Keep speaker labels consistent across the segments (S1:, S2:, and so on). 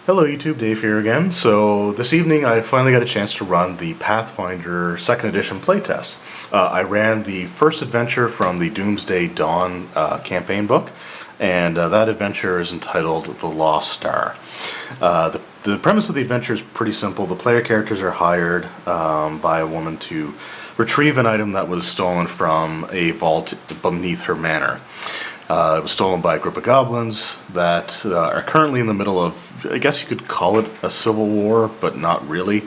S1: Hello YouTube, Dave here again. So this evening I finally got a chance to run the Pathfinder 2nd Edition playtest. I ran the first adventure from the Doomsday Dawn campaign book, and that adventure is entitled The Lost Star. The premise of the adventure is pretty simple. The player characters are hired by a woman to retrieve an item that was stolen from a vault beneath her manor. It was stolen by a group of goblins that are currently in the middle of, I guess you could call it a civil war, but not really.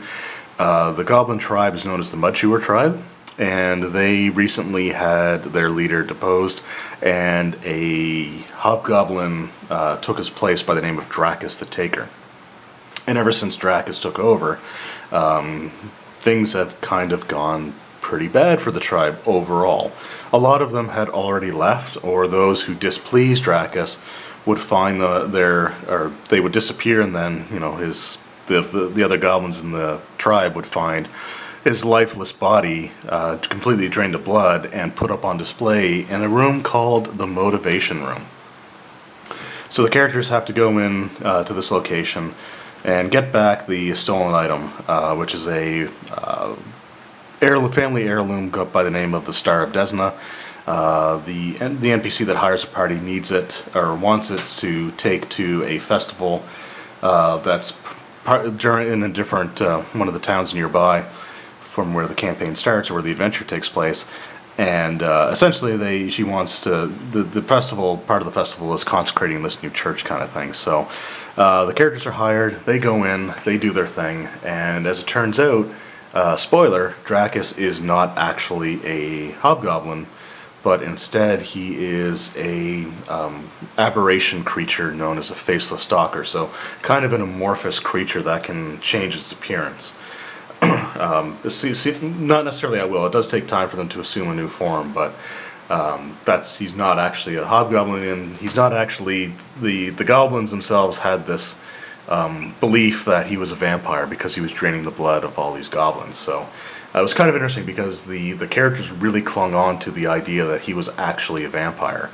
S1: The goblin tribe is known as the Mudchewer tribe, and they recently had their leader deposed, and a hobgoblin took his place by the name of Dracus the Taker. And ever since Dracus took over, things have kind of gone pretty bad for the tribe overall. A lot of them had already left, or those who displeased Dracus would find or they would disappear, and then the other goblins in the tribe would find his lifeless body completely drained of blood and put up on display in a room called the Motivation Room. So the characters have to go in to this location and get back the stolen item, which is a family heirloom by the name of the Star of Desna. The NPC that hires a party needs it, or wants it, to take to a festival that's in a different one of the towns nearby from where the campaign starts, or where the adventure takes place. And essentially, she wants to. The festival, part of the festival, is consecrating this new church kind of thing. So the characters are hired. They go in. They do their thing. And as it turns out, spoiler: Dracus is not actually a hobgoblin, but instead he is a aberration creature known as a faceless stalker. So kind of an amorphous creature that can change its appearance. Not necessarily at will. It does take time for them to assume a new form, but he's not actually a hobgoblin, and he's not actually the goblins themselves had this belief that he was a vampire because he was draining the blood of all these goblins. So it was kind of interesting because the characters really clung on to the idea that he was actually a vampire.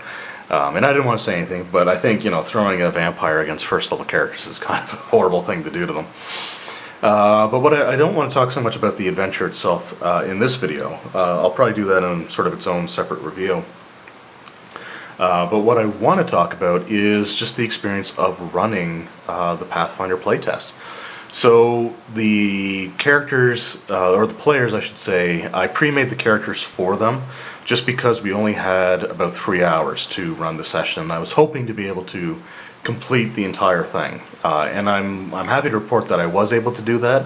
S1: And I didn't want to say anything, but I think throwing a vampire against first level characters is kind of a horrible thing to do to them. But what I don't want to talk so much about the adventure itself in this video. I'll probably do that in sort of its own separate review. But what I want to talk about is just the experience of running the Pathfinder playtest. So the characters, or the players I should say, I pre-made the characters for them just because we only had about 3 hours to run the session. I was hoping to be able to complete the entire thing, and I'm happy to report that I was able to do that,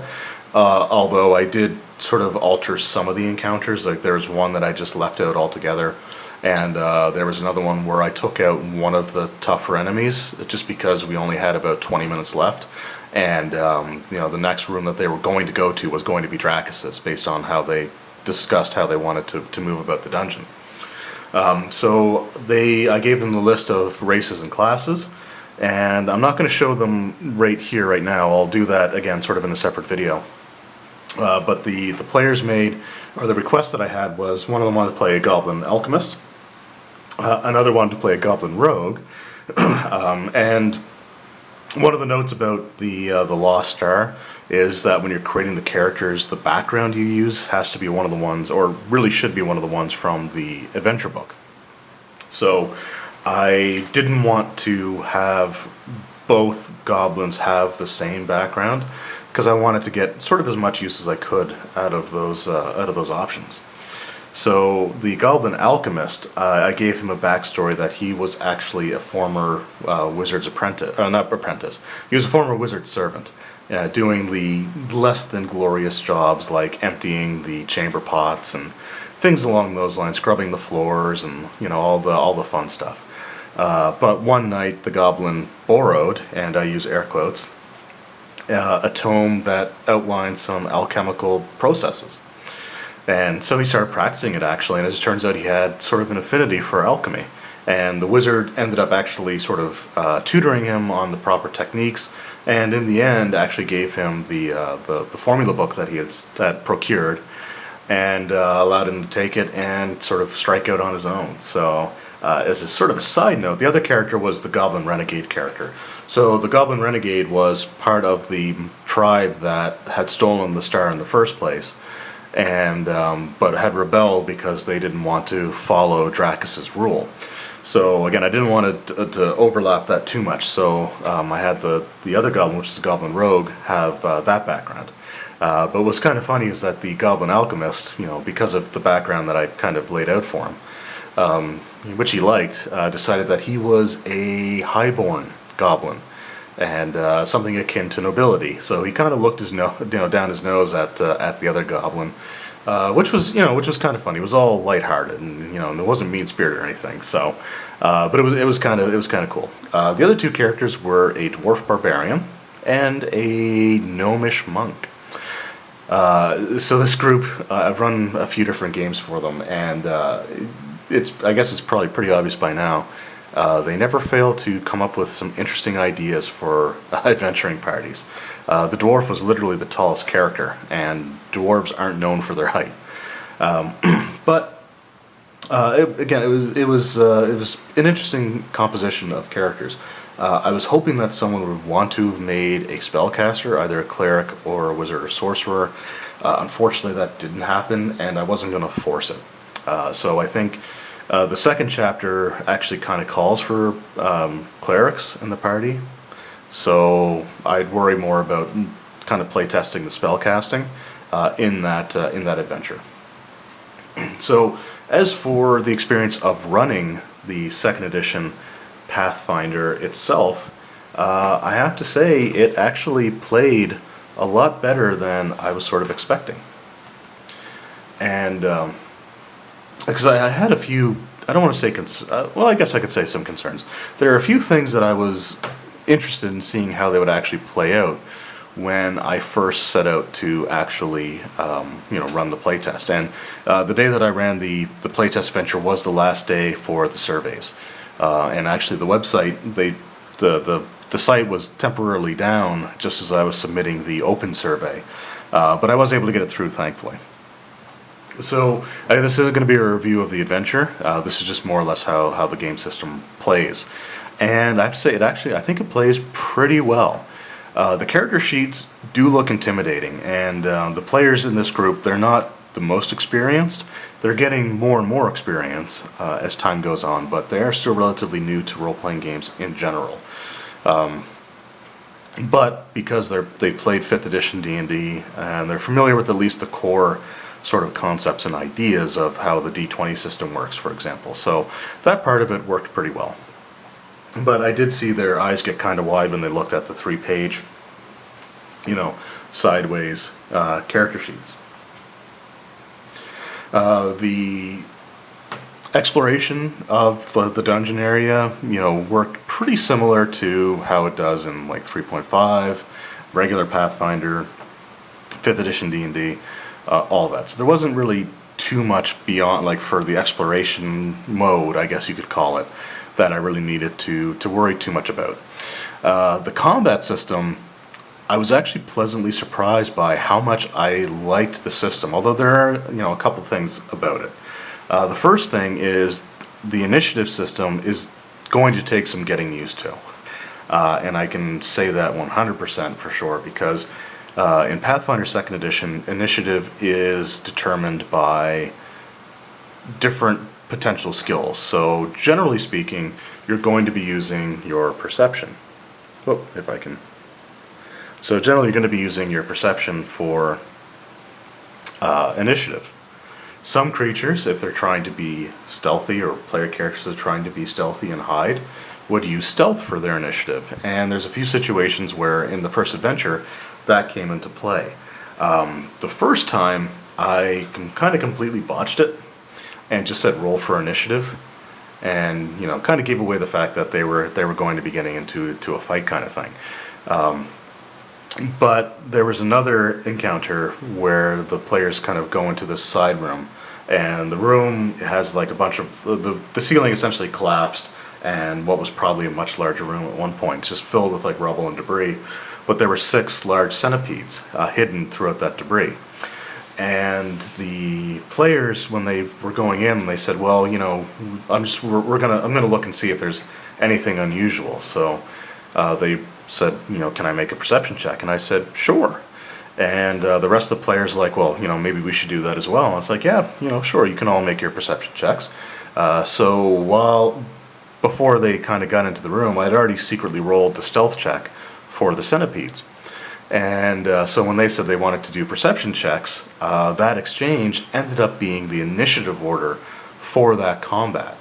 S1: although I did sort of alter some of the encounters. Like there was one that I just left out altogether, and there was another one where I took out one of the tougher enemies just because we only had about 20 minutes left, and the next room that they were going to go to was going to be Dracus's, based on how they discussed how they wanted to move about the dungeon. So I gave them the list of races and classes, and I'm not going to show them right here, right now. I'll do that again sort of in a separate video. But the players made, or the request that I had was, one of them wanted to play a Goblin Alchemist, another wanted to play a Goblin Rogue, and one of the notes about the Lost Star is that when you're creating the characters, the background you use has to be one of the ones, or really should be one of the ones from the adventure book. So I didn't want to have both goblins have the same background, because I wanted to get sort of as much use as I could out of those options. So the Goblin Alchemist, I gave him a backstory that he was actually a former wizard's apprentice, not apprentice. He was a former wizard servant, doing the less than glorious jobs like emptying the chamber pots and things along those lines, scrubbing the floors, and all the fun stuff. But one night the goblin borrowed, and I use air quotes, a tome that outlined some alchemical processes. And so he started practicing it, actually, and as it turns out he had sort of an affinity for alchemy. And the wizard ended up actually sort of tutoring him on the proper techniques, and in the end actually gave him the formula book that he had procured, and allowed him to take it and sort of strike out on his own. So as a sort of a side note, the other character was the Goblin Renegade character. So the Goblin Renegade was part of the tribe that had stolen the star in the first place, and but had rebelled because they didn't want to follow Dracus's rule. So again, I didn't want to overlap that too much. So I had the other Goblin, which is the Goblin Rogue, have that background. But what's kind of funny is that the Goblin Alchemist, because of the background that I kind of laid out for him, which he liked, decided that he was a highborn goblin and something akin to nobility. So he kind of looked down his nose at the other goblin, which was kind of funny. It was all lighthearted, and it wasn't mean spirited or anything. So, but it was kind of cool. The other two characters were a dwarf barbarian and a gnomish monk. So this group, I've run a few different games for them, and I guess it's probably pretty obvious by now. They never fail to come up with some interesting ideas for adventuring parties. The dwarf was literally the tallest character, and dwarves aren't known for their height. But again, it was an interesting composition of characters. I was hoping that someone would want to have made a spellcaster, either a cleric or a wizard or sorcerer. Unfortunately, that didn't happen, and I wasn't going to force it. So I think the second chapter actually kind of calls for clerics in the party. So I'd worry more about kind of playtesting the spellcasting in that adventure. So as for the experience of running the second edition Pathfinder itself, I have to say it actually played a lot better than I was sort of expecting. And because I had a few, I don't want to say, well, I guess I could say some concerns. There are a few things that I was interested in seeing how they would actually play out when I first set out to actually, run the playtest. And the day that I ran the playtest venture was the last day for the surveys. And actually, the website, the site was temporarily down just as I was submitting the open survey, but I was able to get it through, thankfully. So this isn't going to be a review of the adventure. This is just more or less how the game system plays. And I have to say, I think it plays pretty well. The character sheets do look intimidating, and the players in this group, they're not the most experienced. They're getting more and more experience as time goes on, but they are still relatively new to role-playing games in general. But because they played 5th edition D&D, and they're familiar with at least the core sort of concepts and ideas of how the D20 system works, for example. So that part of it worked pretty well. But I did see their eyes get kind of wide when they looked at the 3-page, sideways character sheets. The exploration of the dungeon area, worked pretty similar to how it does in like 3.5, regular Pathfinder, 5th edition D&D, all that. So there wasn't really too much beyond, like for the exploration mode, I guess you could call it, that I really needed to worry too much about. The combat system, I was actually pleasantly surprised by how much I liked the system, although there are a couple things about it. The first thing is the initiative system is going to take some getting used to. And I can say that 100% for sure, because in Pathfinder 2nd Edition, initiative is determined by different potential skills. So generally speaking, you're going to be using your perception. Oh, if I can. So generally you're going to be using your perception for initiative. Some creatures, if they're trying to be stealthy, or player characters are trying to be stealthy and hide, would use stealth for their initiative. And there's a few situations where in the first adventure that came into play. The first time I kind of completely botched it and just said roll for initiative, and kind of gave away the fact that they were going to be getting into a fight kind of thing. But there was another encounter where the players kind of go into this side room, and the room has like a bunch of the ceiling essentially collapsed, and what was probably a much larger room at one point just filled with like rubble and debris. But there were 6 large centipedes hidden throughout that debris. And the players, when they were going in, they said, "Well, I'm gonna look and see if there's anything unusual." So they said, can I make a perception check? And I said, sure. And the rest of the players are like, well, maybe we should do that as well. And it's like, yeah, sure, you can all make your perception checks. So before they kind of got into the room, I'd already secretly rolled the stealth check for the centipedes. And so when they said they wanted to do perception checks, that exchange ended up being the initiative order for that combat.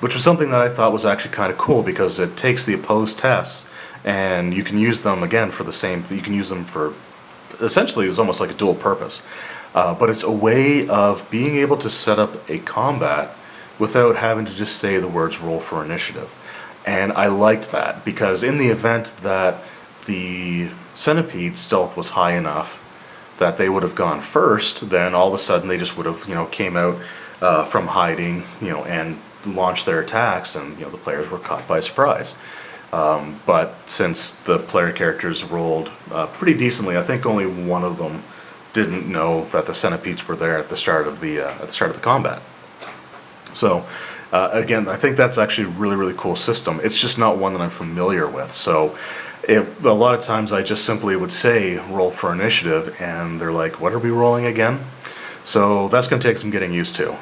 S1: Which was something that I thought was actually kind of cool, because it takes the opposed tests and you can use them again for the same. You can use them for, essentially, it was almost like a dual purpose. But it's a way of being able to set up a combat without having to just say the words roll for initiative. And I liked that, because in the event that the centipede stealth was high enough that they would have gone first, then all of a sudden they just would have, came out from hiding, and launched their attacks, and the players were caught by surprise. But since the player characters rolled pretty decently, I think only one of them didn't know that the centipedes were there at the start of the combat. So again, I think that's actually a really, really cool system. It's just not one that I'm familiar with. So a lot of times I just simply would say roll for initiative, and they're like, what are we rolling again? So that's going to take some getting used to.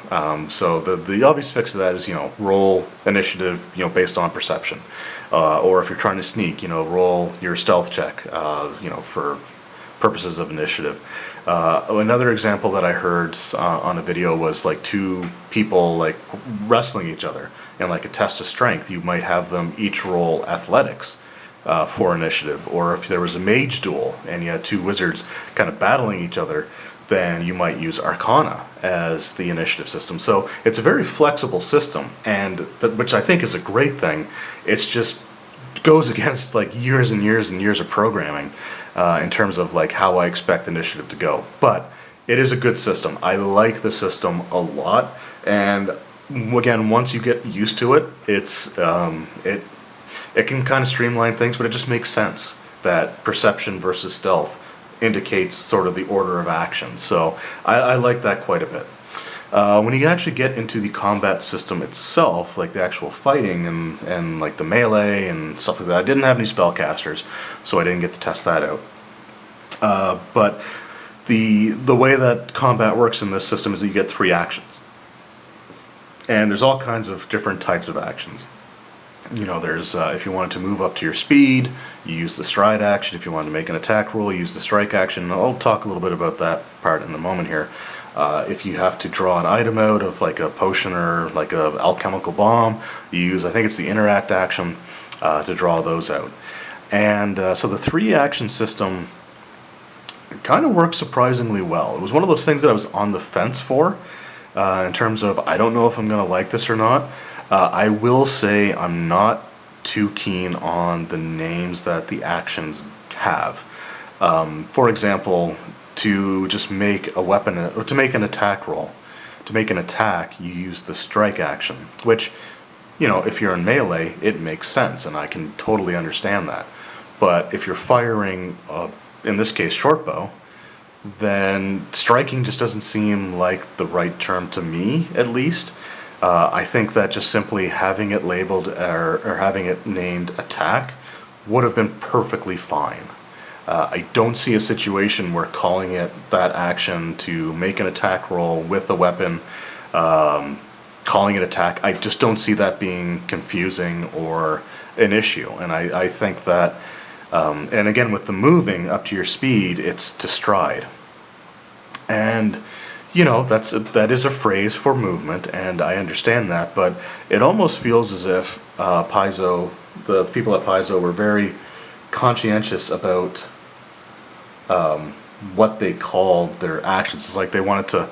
S1: So the obvious fix to that is, roll initiative, based on perception. Or if you're trying to sneak, roll your stealth check, for purposes of initiative. Another example that I heard on a video was like two people like wrestling each other in like a test of strength. You might have them each roll athletics for initiative. Or if there was a mage duel and you had two wizards kind of battling each other, then you might use Arcana as the initiative system. So it's a very flexible system, and which I think is a great thing. It's just goes against like years and years and years of programming in terms of like how I expect initiative to go. But it is a good system. I like the system a lot, and again, once you get used to it, it can kind of streamline things, but it just makes sense that perception versus stealth indicates sort of the order of action. So I like that quite a bit. When you actually get into the combat system itself, like the actual fighting and like the melee and stuff like that, I didn't have any spellcasters, so I didn't get to test that out. But the way that combat works in this system is that you get 3 actions. And there's all kinds of different types of actions. There's, if you wanted to move up to your speed, you use the stride action. If you wanted to make an attack roll, you use the strike action. I'll talk a little bit about that part in a moment here. If you have to draw an item out of like a potion or like a alchemical bomb, you use, I think it's the interact action, to draw those out. And so the 3 action system kind of works surprisingly well. It was one of those things that I was on the fence for, in terms of I don't know if I'm going to like this or not. I will say I'm not too keen on the names that the actions have. For example, to just make a weapon, or to make an attack roll, to make an attack, you use the strike action, which, if you're in melee, it makes sense, and I can totally understand that. But if you're firing, in this case, short bow, then striking just doesn't seem like the right term to me, at least. I think that just simply having it labeled or having it named attack would have been perfectly fine. I don't see a situation where calling it that action to make an attack roll with a weapon, calling it attack, I just don't see that being confusing or an issue. And I think that, and again, with the moving up to your speed, it's to stride. And that is a phrase for movement, and I understand that, but it almost feels as if the people at Paizo were very conscientious about what they called their actions. It's like they wanted to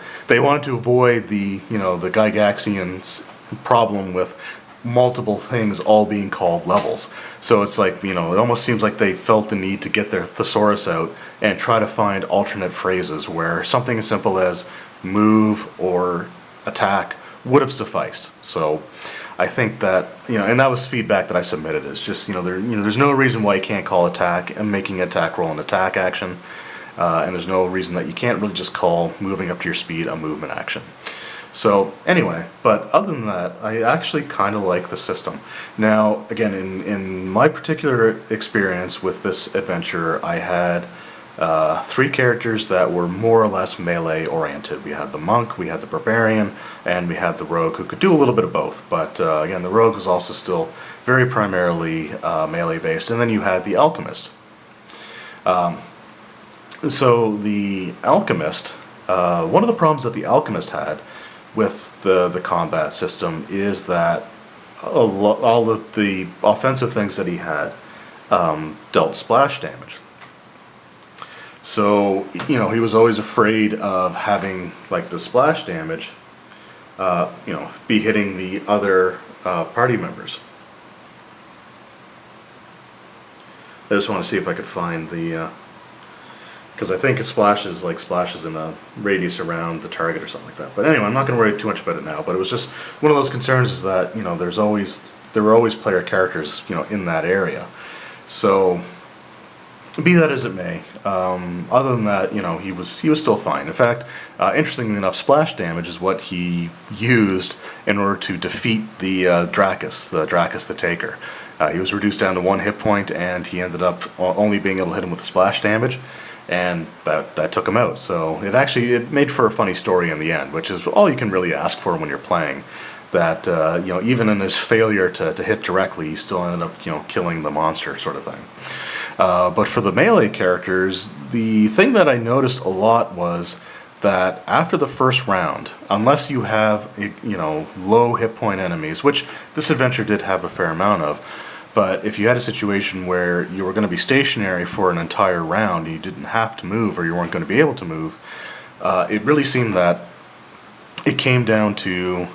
S1: avoid the the Gygaxian problem with multiple things all being called levels. So it's like, it almost seems like they felt the need to get their thesaurus out and try to find alternate phrases where something as simple as move or attack would have sufficed. So I think that, and that was feedback that I submitted, is just, there's no reason why you can't call attack and making an attack roll an attack action, and there's no reason that you can't really just call moving up to your speed a movement action. So anyway, but other than that, I actually kind of like the system. Now, again, in my particular experience with this adventure, I had 3 characters that were more or less melee oriented. We had the monk, we had the barbarian, and we had the rogue, who could do a little bit of both. But again, the rogue was also still very primarily melee based. And then you had the alchemist. So the alchemist, one of the problems that the alchemist had with the combat system is that all of the offensive things that he had dealt splash damage. So, you know, he was always afraid of having, like, the splash damage, you know, be hitting the other party members. I just want to see if I could find the, because I think it splashes in a radius around the target or something like that. But anyway, I'm not going to worry too much about it now. But it was just one of those concerns, is that, you know, there were always player characters, you know, in that area. So, be that as it may, other than that, you know, he was still fine. In fact, interestingly enough, splash damage is what he used in order to defeat the Dracus the Taker. He was reduced down to 1 hit point, and he ended up only being able to hit him with splash damage, and that took him out. So it made for a funny story in the end, which is all you can really ask for when you're playing. That you know, even in his failure to hit directly, he still ended up, you know, killing the monster, sort of thing. But for the melee characters, the thing that I noticed a lot was that after the first round, unless you have, you know, low hit point enemies, which this adventure did have a fair amount of, but if you had a situation where you were going to be stationary for an entire round, you didn't have to move, or you weren't going to be able to move, it really seemed that it came down to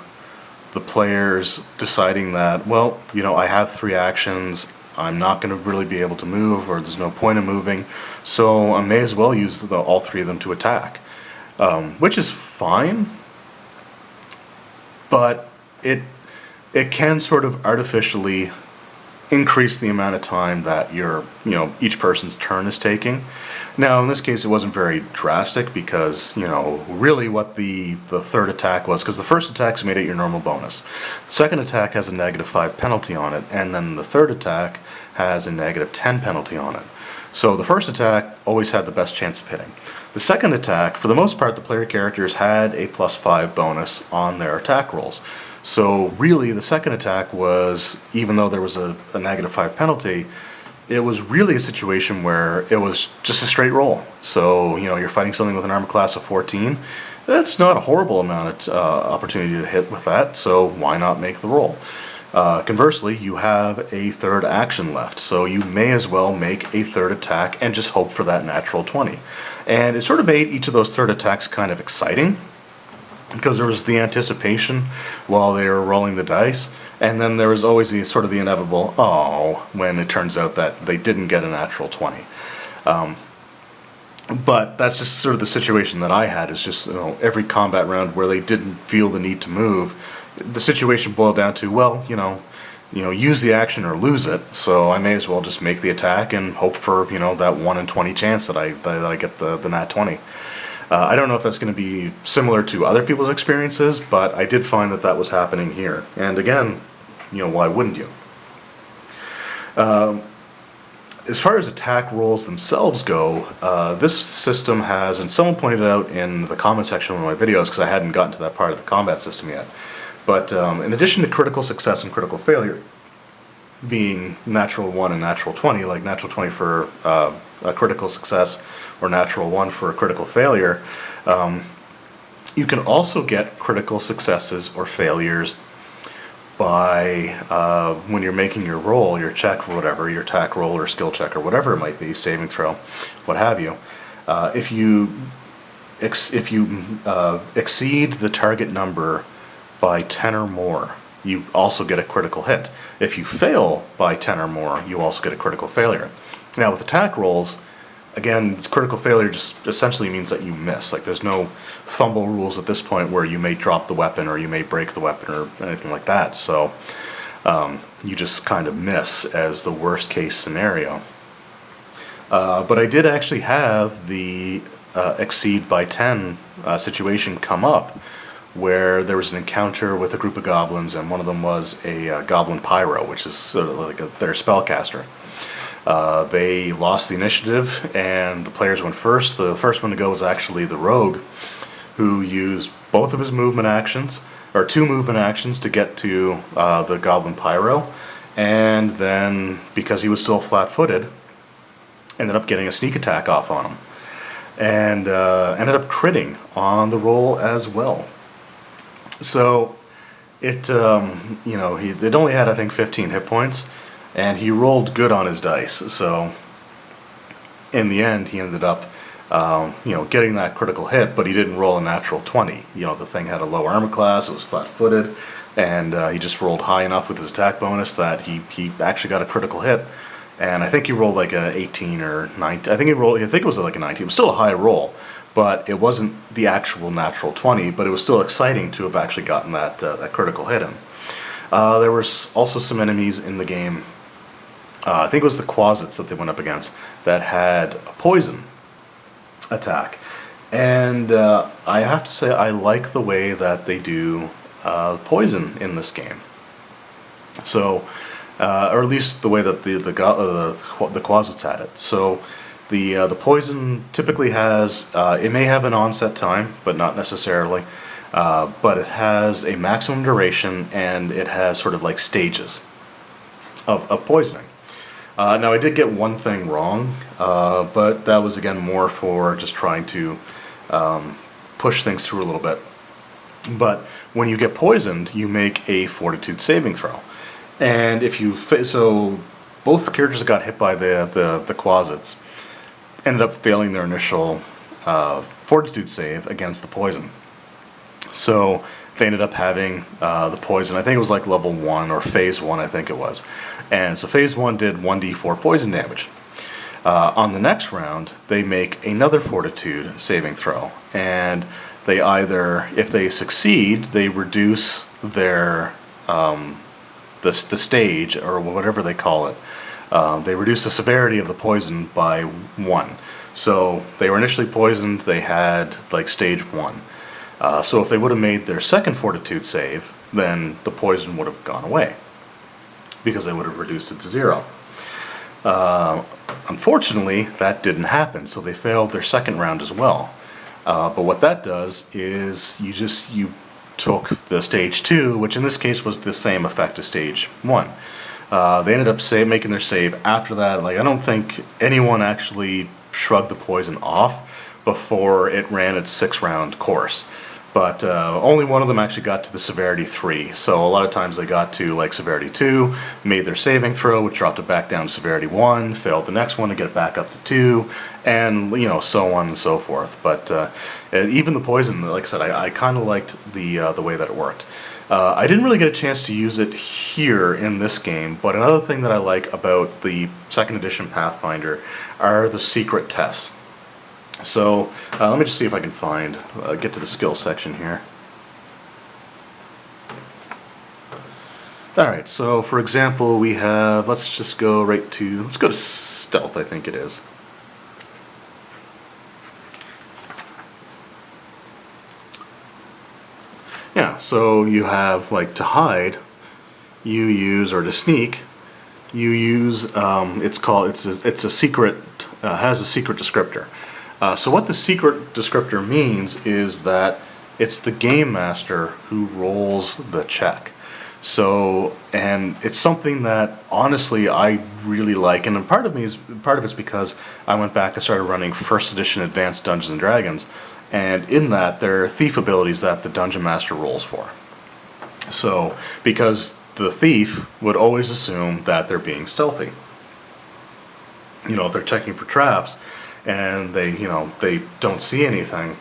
S1: the players deciding that, well, you know, I have 3 actions, I'm not going to really be able to move, or there's no point in moving, so I may as well use all 3 of them to attack. Which is fine, but it can sort of artificially increase the amount of time that each person's turn is taking. Now, in this case, it wasn't very drastic, because, you know, really what the third attack was, because the first attack's made at your normal bonus. The second attack has a -5 penalty on it, and then the third attack has a -10 penalty on it. So the first attack always had the best chance of hitting. The second attack, for the most part, the player characters had a +5 bonus on their attack rolls. So really, the second attack was, even though there was a -5 penalty, it was really a situation where it was just a straight roll. So, you know, you're fighting something with an armor class of 14. That's not a horrible amount of opportunity to hit with that, so why not make the roll? Conversely, you have a third action left, so you may as well make a third attack and just hope for that natural 20. And it sort of made each of those third attacks kind of exciting, because there was the anticipation while they were rolling the dice, and then there was always the sort of the inevitable, oh, when it turns out that they didn't get a natural 20. But that's just sort of the situation that I had, is just, you know, every combat round where they didn't feel the need to move, the situation boiled down to, well, you know, use the action or lose it, so I may as well just make the attack and hope for, you know, that 1 in 20 chance that I get the nat 20. I don't know if that's going to be similar to other people's experiences, but I did find that was happening here. And again, you know, why wouldn't you? As far as attack rolls themselves go, this system has, and someone pointed out in the comment section of one of my videos, because I hadn't gotten to that part of the combat system yet, but in addition to critical success and critical failure being natural 1 and natural 20, like natural 20 for a critical success or natural 1 for a critical failure, you can also get critical successes or failures by when you're making your roll, your check or whatever, your attack roll or skill check or whatever it might be, saving throw, what have you. If you exceed the target number by 10 or more, you also get a critical hit. If you fail by 10 or more, you also get a critical failure. Now with attack rolls, again, critical failure just essentially means that you miss. Like, there's no fumble rules at this point where you may drop the weapon or you may break the weapon or anything like that. So you just kind of miss as the worst case scenario. But I did actually have the exceed by 10 situation come up where there was an encounter with a group of goblins, and one of them was a goblin pyro, which is sort of like their spellcaster. They lost the initiative, and the players went first. The first one to go was actually the rogue, who used both of his movement actions, or 2 movement actions, to get to the goblin pyro, and then, because he was still flat-footed, ended up getting a sneak attack off on him, and ended up critting on the roll as well. So it, it only had, I think, 15 hit points, and he rolled good on his dice. So in the end, he ended up, getting that critical hit, but he didn't roll a natural 20. The thing had a low armor class, it was flat-footed, and he just rolled high enough with his attack bonus that he actually got a critical hit. And I think he rolled like a 18 or 19. I think it was like a 19. It was still a high roll, but it wasn't the actual natural 20. But it was still exciting to have actually gotten that critical hit in. There were also some enemies in the game. I think it was the Quasits that they went up against that had a poison attack, and I have to say I like the way that they do poison in this game. So. Or at least the way that the Quasits had it. So the poison typically has, it may have an onset time, but not necessarily. But it has a maximum duration, and it has sort of like stages of poisoning. Now I did get one thing wrong, but that was again more for just trying to push things through a little bit. But when you get poisoned, you make a fortitude saving throw. And if you so both characters that got hit by the Quasits ended up failing their initial fortitude save against the poison. So they ended up having the poison. I think it was like level 1 or phase 1, I think it was. And so phase 1 did 1d4 poison damage. On the next round, they make another fortitude saving throw, and they either, if they succeed, they reduce their the stage, or whatever they call it. They reduce the severity of the poison by 1. So they were initially poisoned, they had like stage 1. So if they would have made their second fortitude save, then the poison would have gone away, because they would have reduced it to 0. Unfortunately, that didn't happen, so they failed their second round as well. But what that does is you took the stage 2, which in this case was the same effect as stage 1. They ended up making their save after that. Like, I don't think anyone actually shrugged the poison off before it ran its 6-round course. But only one of them actually got to the severity 3. So a lot of times they got to like severity 2, made their saving throw, which dropped it back down to severity 1, failed the next one to get it back up to 2, and so on and so forth. But even the poison, like I said, I kind of liked the way that it worked. I didn't really get a chance to use it here in this game, but another thing that I like about the 2nd edition Pathfinder are the secret tests. So let me just see if I can get to the skill section here. Alright, so for example we have, let's go to stealth, I think it is. Yeah, so you have like to hide, you use, or to sneak, you use, it's a secret, has a secret descriptor. So what the secret descriptor means is that it's the game master who rolls the check. So, and it's something that honestly I really like, and part of it's because I went back and started running 1st edition Advanced Dungeons and Dragons, and in that there are thief abilities that the dungeon master rolls for. So, because the thief would always assume that they're being stealthy. If they're checking for traps and they don't see anything,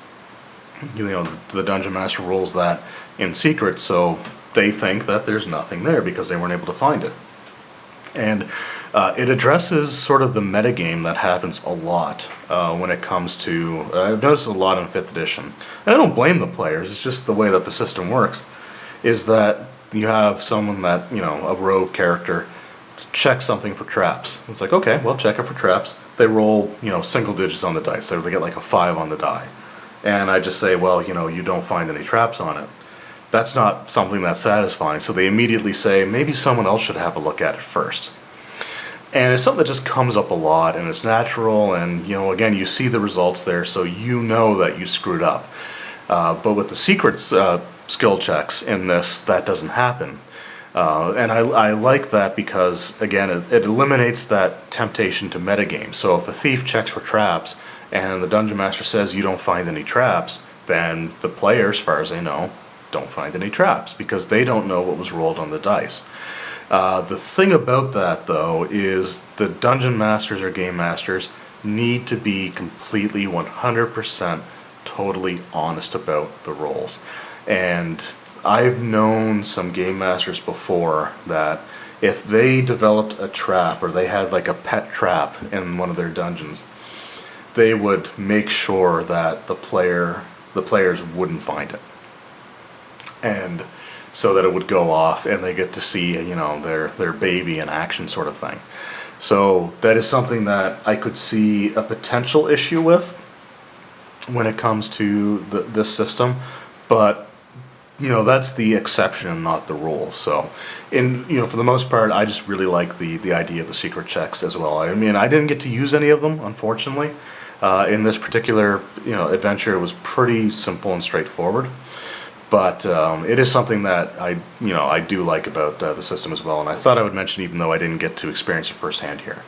S1: the dungeon master rolls that in secret, so they think that there's nothing there because they weren't able to find it. And it addresses sort of the metagame that happens a lot when it comes to, I've noticed a lot in 5th edition, and I don't blame the players, it's just the way that the system works, is that you have someone that, a rogue character, check something for traps. It's like, okay, well, check it for traps. They roll, single digits on the dice, so they get like a 5 on the die. And I just say, well, you don't find any traps on it. that's not something that's satisfying. So they immediately say, maybe someone else should have a look at it first. And it's something that just comes up a lot, and it's natural, and again, you see the results there, so you know that you screwed up. But with the secrets skill checks in this, that doesn't happen. And I like that because, again, it eliminates that temptation to metagame. So if a thief checks for traps and the Dungeon Master says you don't find any traps, then the player, as far as they know, don't find any traps because they don't know what was rolled on the dice. The thing about that, though, is the Dungeon Masters or Game Masters need to be completely 100% totally honest about the rolls. And I've known some Game Masters before that if they developed a trap or they had like a pet trap in one of their dungeons, they would make sure that the players wouldn't find it. And so that it would go off and they get to see, their baby in action sort of thing. So that is something that I could see a potential issue with when it comes to this system, but that's the exception and not the rule. So for the most part, I just really like the idea of the secret checks as well. I mean, I didn't get to use any of them, unfortunately. In this particular adventure, it was pretty simple and straightforward. But it is something that I do like about the system as well, and I thought I would mention even though I didn't get to experience it firsthand here.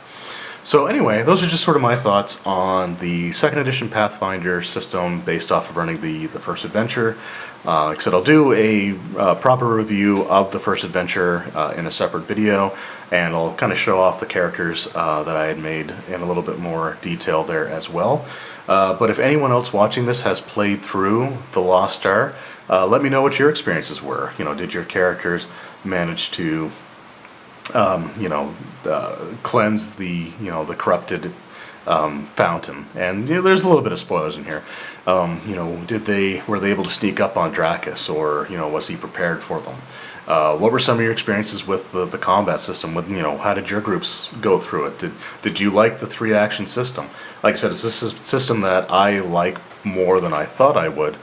S1: So anyway, those are just sort of my thoughts on the 2nd edition Pathfinder system based off of running the first adventure. Like I said, I'll do a proper review of the first adventure in a separate video, and I'll kind of show off the characters that I had made in a little bit more detail there as well. But if anyone else watching this has played through The Lost Star, let me know what your experiences were. Did your characters manage to cleanse the the corrupted fountain? And there's a little bit of spoilers in here. Were they able to sneak up on Dracus, or was he prepared for them? What were some of your experiences with the combat system? With how did your groups go through it? Did you like the 3-action system? Like I said, it's a system that I like more than I thought I would.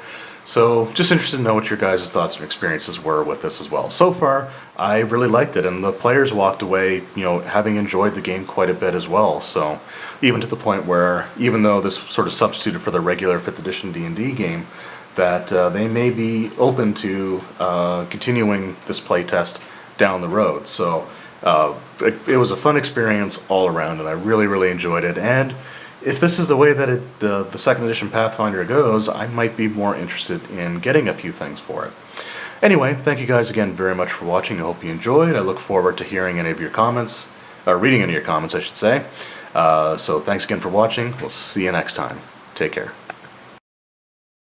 S1: So just interested to know what your guys' thoughts and experiences were with this as well. So far, I really liked it, and the players walked away, having enjoyed the game quite a bit as well. So even to the point where, even though this sort of substituted for the regular 5th edition D&D game, that they may be open to continuing this playtest down the road. So it was a fun experience all around, and I really, really enjoyed it. And if this is the way that the 2nd edition Pathfinder goes, I might be more interested in getting a few things for it. Anyway, thank you guys again very much for watching. I hope you enjoyed. I look forward to hearing any of your comments, or reading any of your comments, I should say. So thanks again for watching. We'll see you next time. Take care.